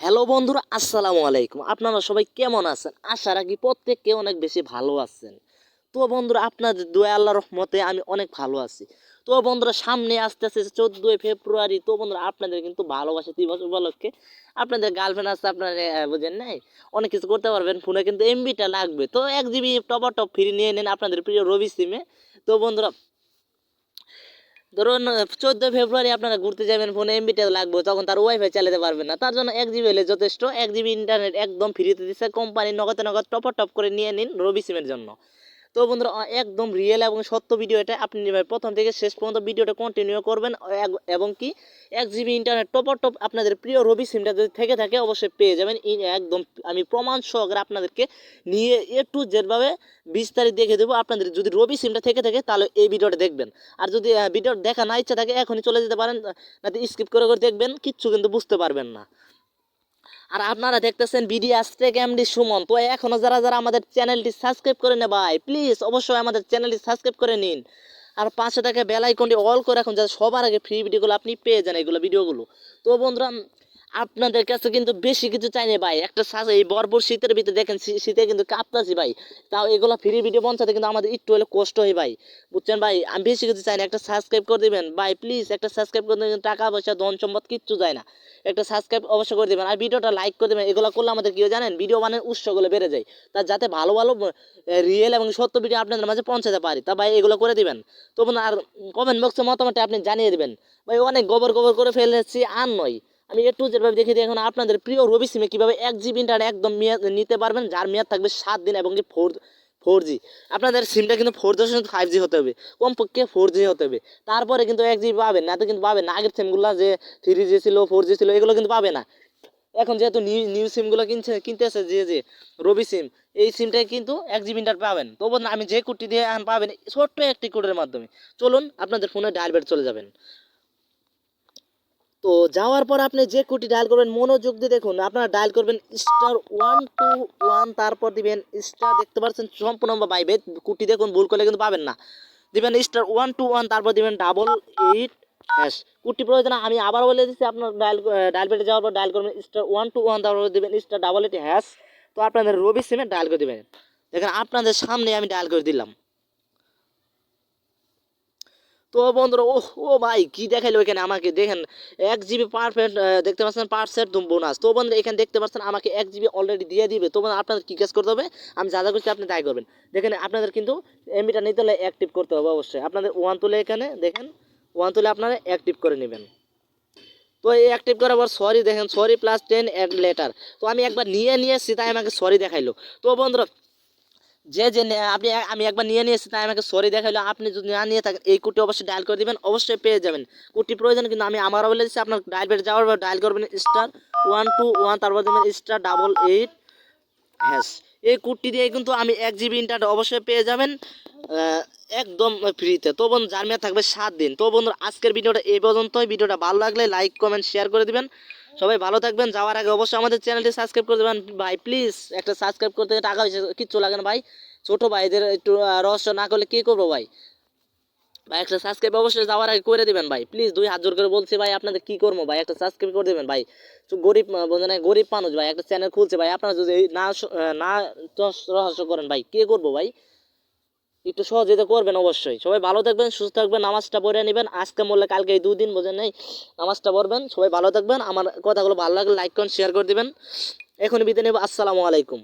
Hello বন্ধুরা, আসসালামু আলাইকুম। আপনারা সবাই কেমন আছেন? আশা রাখি প্রত্যেককে অনেক বেশি ভালো আছেন। তো বন্ধুরা, আপনাদের দোয়া আল্লাহর রহমতে আমি অনেক ভালো আছি। তো বন্ধুরা, সামনে আসতেছে 14 ফেব্রুয়ারি। তো বন্ধুরা, আপনাদের কিন্তু ভালোবাসা দিবস উপলক্ষে আপনাদের গার্লফ্রেন্ড আছে, আপনারা বুঝেন নাই, অনেক কিছু করতে পারবেন। ফোনে কিন্তু এমবিটা লাগবে, তো 1 জিবি টপ ফ্রি নিয়ে নেন আপনাদের প্রিয় রবি সিমে। তো বন্ধুরা, ধরুন 14 ফেব্রুয়ারি আপনারা ঘুরতে যাবেন, ফোনে এমবিটা লাগবে, তখন তার ওয়াইফাই চালাতে পারবেন না। তার জন্য 1 জিবি হলে যথেষ্ট। 1 জিবি ইন্টারনেট একদম ফ্রিতে দিচ্ছে কোম্পানি, নগদে নগদ টপ করে নিয়ে নিন রবি সিমের জন্য। তো বন্ধুরা, একদম রিয়েল এবং সত্য ভিডিও এটা। আপনি প্রথম থেকে শেষ পর্যন্ত ভিডিওটা কন্টিনিউ করবেন, এবং কি 1 জিবি ইন্টারনেট টপ আপনাদের প্রিয় রবি সিমটা যদি থেকে থাকে অবশ্যই পেয়ে যাবেন। একদম আমি প্রমাণ সহকারে আপনাদেরকে নিয়ে যেভাবে বিস্তারিত দেখে দেবো। আপনাদের যদি রবি সিমটা থেকে থাকে তাহলে এই ভিডিওটা দেখবেন। আর যদি ভিডিও দেখা না ইচ্ছা থাকে এখনই চলে যেতে পারেন, নাতে স্কিপ করে করে দেখবেন, কিচ্ছু কিন্তু বুঝতে পারবেন না। আর আপনারা দেখতেছেন বিডি আস্টেক এমডি সুমন। তো এখনো যারা যারা আমাদের চ্যানেলটি সাবস্ক্রাইব করে নে ভাই, প্লিজ অবশ্যই আমাদের চ্যানেলটি সাবস্ক্রাইব করে নিন। আর পাশে থাকে বেল আইকনটি অল করে রাখুন, যাতে সবার আগে ফ্রি ভিডিওগুলো আপনি পেয়ে যান, এইগুলো ভিডিওগুলো। তো বন্ধুরা, আপনাদের কাছে কিন্তু বেশি কিছু চাই না ভাই। একটা এই বর্বর শীতের ভিতরে দেখেন, শীতে কিন্তু কাঁপতাছি ভাই, তাও এগুলো ফ্রি ভিডিও পৌঁছাতে কিন্তু আমাদের একটু হলে কষ্ট হয় ভাই, বুঝছেন ভাই। আমি বেশি কিছু চাই না, একটা সাবস্ক্রাইব করে দিবেন ভাই, প্লিজ একটা সাবস্ক্রাইব করে দেবেন। টাকা পয়সা ধন সম্পদ কিচ্ছু যায় না, একটা সাবস্ক্রাইব অবশ্যই করে দেবেন। আর ভিডিওটা লাইক করে দেবেন। এগুলো করলে আমাদের কি জানেন, ভিডিও বানানোর উৎসগুলো বেড়ে যায়, তার যাতে ভালো ভালো রিয়েল এবং সত্য ভিডিও আপনাদের মাঝে পৌঁছাতে পারি, তা ভাই এগুলো করে দিবেন। তো আর কমেন্ট বক্সে মতামত আপনি জানিয়ে দেবেন ভাই। অনেক গোবর গোবর করে ফেলেছি আর নয়, আমি যেভাবে দেখে দিই এখন আপনাদের প্রিয় রবি সিমে কীভাবে 1 জিবি ইন্টারনেট একদম মেয়াদ নিতে পারবেন, যার মেয়াদ থাকবে 7 দিন, এবং কি 4G। আপনাদের সিমটা কিন্তু 4.5G হতে হবে, কমপক্ষে 4G হতে হবে। তারপরে কিন্তু 1 জিবি পাবেন না, তো কিন্তু পাবেন না। আগের সিমগুলো যে 3G ছিল 4G ছিল এগুলো কিন্তু পাবে না। এখন যেহেতু নিউ সিমগুলো কিনতেছে যে রবি সিম, এই সিমটাই কিন্তু 1 জিবি ইন্টার পাবেন। তো বলুন, আমি যে কোডটি দিয়ে এখন পাবেন ছোট্ট একটি কোডের মাধ্যমে। চলুন আপনাদের ফোনে ডায়াল বেড চলে যাবেন। তো যাওয়ার পর আপনি যে কোডটি ডায়াল করবেন মনোযোগ দিয়ে দেখুন। আপনারা ডায়াল করবেন *121, তারপর দিবেন স্টার, দেখতে পাচ্ছেন সম্পূর্ণ বাইবে কোডটি দেখুন, ভুল করলে কিন্তু পাবেন না। দিবেন *121, তারপর দিবেন 88#। কোডটি প্রয়োজন আমি আবার বলে দিচ্ছি, আপনার ডায়াল পেটে যাওয়ার পর ডায়াল করবেন *121, তারপর দিবেন *88#। তো আপনাদের রবি সিমে ডায়াল করে দিবেন। দেখেন আপনাদের সামনে আমি ডায়াল করে দিলাম। তো বন্ধুরা, ও ভাই কি দেখাইলো এখানে আমাকে, দেখেন 1 জিবি পারফেক্ট, দেখতে পাচ্ছেন পারসেন্ট বোনাস। তো বন্ধুরা, এখানে দেখতে পাচ্ছেন আমাকে 1 জিবি অলরেডি দিয়ে দিবে। তো বন্ধুরা, আপনাদের কী কাজ করতে হবে, আমি যা যা করছি আপনি তাই করবেন। দেখেন আপনাদের কিন্তু এমবিটা নিতে হলে অ্যাক্টিভ করতে হবে অবশ্যই। আপনাদের ওয়ান তুলে এখানে দেখেন, ওয়ান তুলে আপনারা অ্যাক্টিভ করে নেবেন। তো এই অ্যাক্টিভ করার পর সরি, দেখেন সরি +10 অ্যাড লেটার। তো আমি একবার নিয়েছি তাই আমাকে সরি দেখাইলো। তো বন্ধুরা, আমি একবার নিয়েছি তাই আমাকে সরি দেখাইলো। আপনি যদি না নিয়ে থাকেন এই কোডটি অবশ্যই ডায়াল করে দিবেন, অবশ্যই পেয়ে যাবেন। কোডটি প্রয়োজন কিন্তু আমি আমারও বলে দিচ্ছি। আপনার ডায়াল পেটে যাওয়ার পর ডায়াল করবেন *121, তারপর দেবেন *88#। এই কোডটি দিয়ে কিন্তু আমি 1 জিবি ইন্টারনেট অবশ্যই পেয়ে যাবেন, একদম ফ্রিতে। তো বন্ধু, যার মেয়াদ থাকবে 7 দিন। তো বন্ধুরা, আজকের ভিডিওটা এই পর্যন্তই। ভিডিওটা ভালো লাগলে লাইক কমেন্ট শেয়ার করে দিবেন। সবাই ভালো থাকবেন। যাওয়ার আগে অবশ্যই আমাদের চ্যানেলটি সাবস্ক্রাইব করে দেবেন ভাই, প্লিজ। একটা সাবস্ক্রাইব করতে টাকা পয়সা কিচ্ছু লাগে না ভাই। ছোটো ভাইদের একটু রহস্য না করলে কী করবো ভাই। ভাই একটা সাবস্ক্রাইব অবশ্যই যাওয়ার আগে করে দেবেন ভাই, প্লিজ। 2 হাত জোর করে বলছি ভাই, আপনাদের কী করবো ভাই, একটা সাবস্ক্রাইব করে দেবেন ভাই। তো গরিব মানে গরিব মানুষ ভাই, একটা চ্যানেল খুলছে ভাই, আপনারা যদি না রহস্য করেন ভাই, কে করবো ভাই। একটু সহযোগিতা করবেন অবশ্যই। সবাই ভালো থাকবেন, সুস্থ থাকবেন, নামাজটা পড়ে নেবেন। আজকে বললে কালকে এই 2 দিন বোঝেন নাই, নামাজটা পড়বেন। সবাই ভালো থাকবেন। আমার কথাগুলো ভালো লাগলে লাইক করুন, শেয়ার করে দেবেন। এখনই বিদায় নেব। আসসালামু আলাইকুম।